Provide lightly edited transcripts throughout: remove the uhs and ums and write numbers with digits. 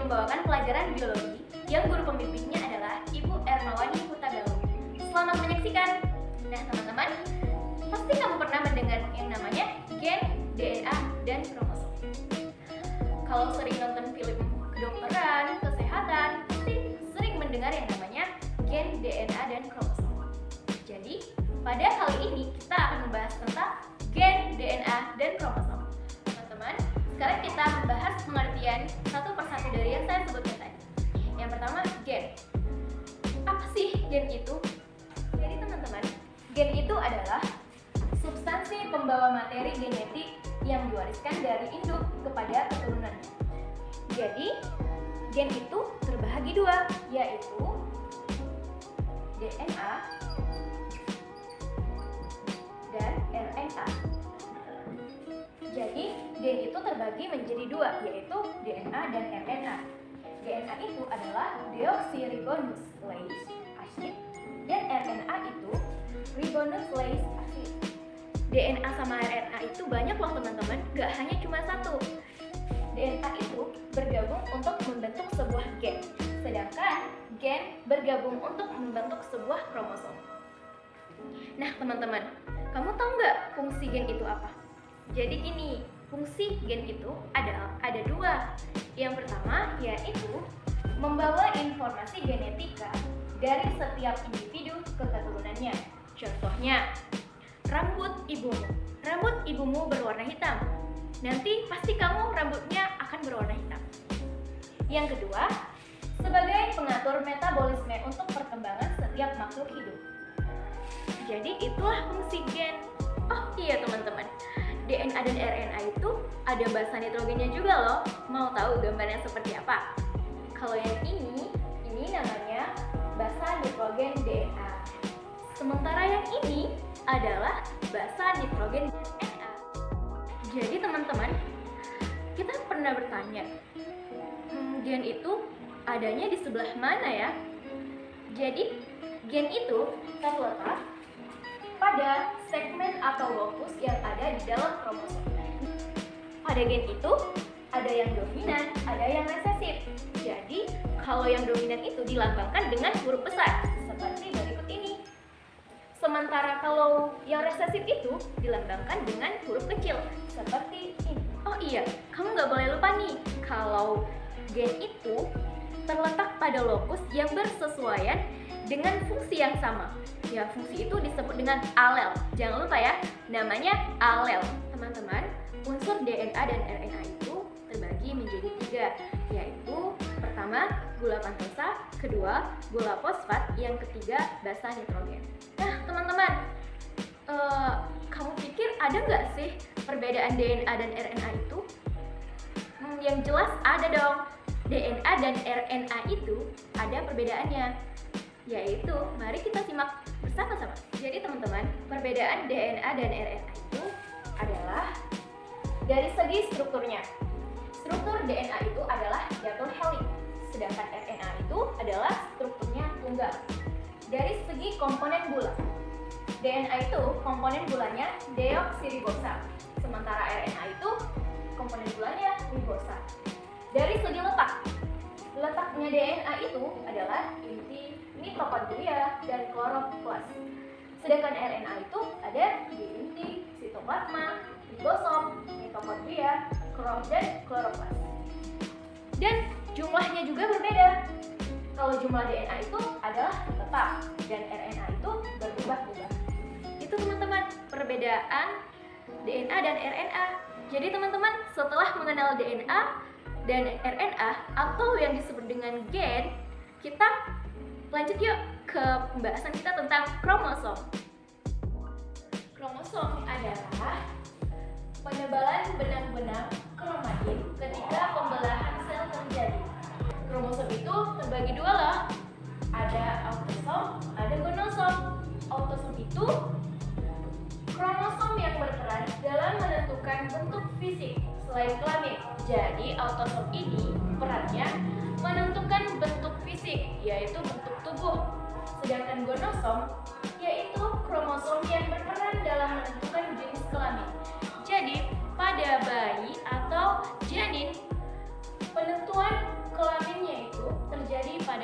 membawakan pelajaran biologi yang guru pembimbingnya adalah Ibu Ermawati Hutagalung. Selamat menyaksikan. Nah teman-teman, pasti kamu pernah mendengar yang namanya gen, DNA, dan kromosom. Kalau sering nonton film kedokteran, kesehatan, pasti sering mendengar yang namanya gen, DNA, dan kromosom. Jadi, pada kali ini kita akan membahas tentang gen, DNA, dan kromosom. Teman-teman, sekarang kita membahas pengertian satu persatu dari yang saya sebutkan tadi. Yang pertama, gen. Apa sih gen itu? Jadi teman-teman, gen itu adalah substansi pembawa materi genetik yang diwariskan dari induk kepada keturunannya. Jadi, gen itu terbagi dua, yaitu DNA dan RNA. Jadi, gen itu terbagi menjadi dua, yaitu DNA dan RNA. DNA itu adalah deoksiribonucleic acid dan RNA itu ribonucleic acid. DNA sama RNA itu banyak loh teman-teman, gak hanya cuma satu. DNA itu bergabung untuk membentuk sebuah gen, sedangkan gen bergabung untuk membentuk sebuah kromosom. Nah teman-teman, kamu tahu nggak fungsi gen itu apa? Jadi gini, fungsi gen itu ada dua. Yang pertama yaitu membawa informasi genetika dari setiap individu ke keturunannya. Contohnya, rambut ibumu berwarna hitam. Nanti pasti kamu rambutnya akan berwarna hitam. Yang kedua, sebagai pengatur metabolisme untuk perkembangan setiap makhluk hidup. Jadi itulah fungsi gen. Oh iya teman-teman, DNA dan RNA itu ada basa nitrogennya juga loh. Mau tahu gambarnya seperti apa? Kalau yang ini namanya basa nitrogen DNA. Sementara yang ini adalah basa nitrogen RNA. Jadi teman-teman, kita pernah bertanya, gen itu adanya di sebelah mana ya? Jadi, gen itu terletak pada segmen atau lokus yang ada di dalam kromosom. Pada gen itu, ada yang dominan, ada yang resesif. Jadi, kalau yang dominan itu dilambangkan dengan huruf besar, seperti berikut ini. Sementara kalau yang resesif itu dilambangkan dengan huruf kecil, seperti ini. Oh iya, kamu nggak boleh lupa nih, kalau gen itu terletak pada lokus yang bersesuaian dengan fungsi yang sama. Ya, fungsi itu disebut dengan alel. Jangan lupa ya, namanya alel. Teman-teman, unsur DNA dan RNA itu terbagi menjadi tiga, yaitu pertama, gula pantosa, kedua, gula fosfat, yang ketiga, basa nitrogen. Nah, teman-teman, kamu pikir ada nggak sih perbedaan DNA dan RNA itu? Yang jelas ada dong. DNA dan RNA itu ada perbedaannya, yaitu mari kita simak bersama-sama. Jadi teman-teman, perbedaan DNA dan RNA itu adalah dari segi strukturnya. Struktur DNA itu adalah double helix, sedangkan RNA itu adalah strukturnya tunggal. Dari segi komponen gula, DNA itu komponen gulanya deoksiribosa, sementara RNA itu komponen gulanya ribosa. Dari segi letaknya DNA itu adalah inti mitokondria dan kloroplas. Sedangkan RNA itu ada di inti sitoplasma, ribosom, mitokondria, dan kloroplas. Dan jumlahnya juga berbeda. Kalau jumlah DNA itu adalah tetap dan RNA itu berubah-ubah. Itu teman-teman perbedaan DNA dan RNA. Jadi teman-teman, setelah mengenal DNA dan RNA atau yang disebut dengan gen, kita lanjut yuk ke pembahasan kita tentang kromosom. Kromosom adalah penebalan benang-benang kromatin ketika pembelahan sel terjadi. Kromosom itu terbagi dua loh. Ada autosom, ada gonosom. Autosom itu kromosom yang berperan dalam menentukan bentuk fisik selain kelamin. Jadi autosom ini perannya menentukan bentuk fisik, yaitu bentuk tubuh. Sedangkan gonosom yaitu kromosom yang berperan dalam menentukan jenis kelamin. Jadi pada bayi atau janin, penentuan kelamin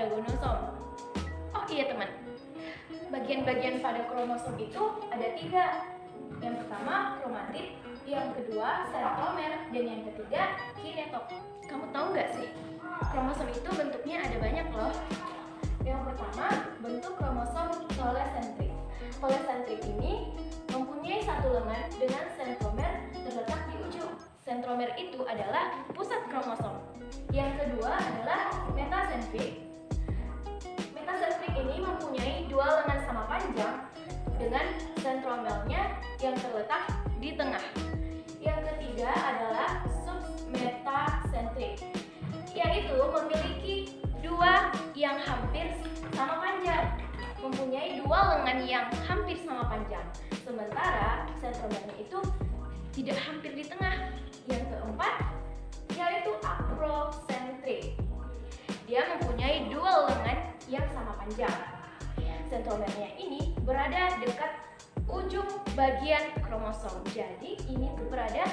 kromosom. Oh iya teman, bagian-bagian pada kromosom itu ada 3. Yang pertama kromatid, yang kedua sentromer, dan yang ketiga kinetop. Kamu tahu nggak sih, kromosom itu bentuknya ada banyak loh. Yang pertama, bentuk kromosom polysentrik. Polysentrik ini mempunyai satu lengan dengan sentromer terletak di ujung. Sentromer itu adalah pusat kromosom. Yang kedua adalah metasentrik. Metasentrik ini mempunyai 2 lengan sama panjang dengan sentromernya yang terletak di tengah. Yang ketiga adalah submetasentrik, yaitu memiliki 2 yang hampir sama panjang, mempunyai 2 lengan yang hampir sama panjang, sementara sentromernya itu tidak hampir di tengah. Yang keempat yaitu akrosentrik, dia mempunyai 2 lengan yang sama panjang. Sentromernya ini berada dekat ujung bagian kromosom, jadi ini tuh berada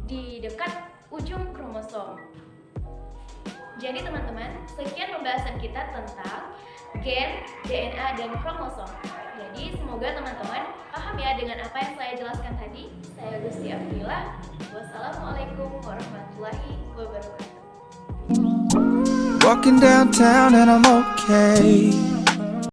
di dekat ujung kromosom. Jadi teman-teman, sekian pembahasan kita tentang gen, DNA, dan kromosom. Jadi semoga teman-teman paham ya dengan apa yang saya jelaskan tadi. Saya Gusti Abdillah. Wassalamualaikum warahmatullahi wabarakatuh. Walking downtown and I'm okay.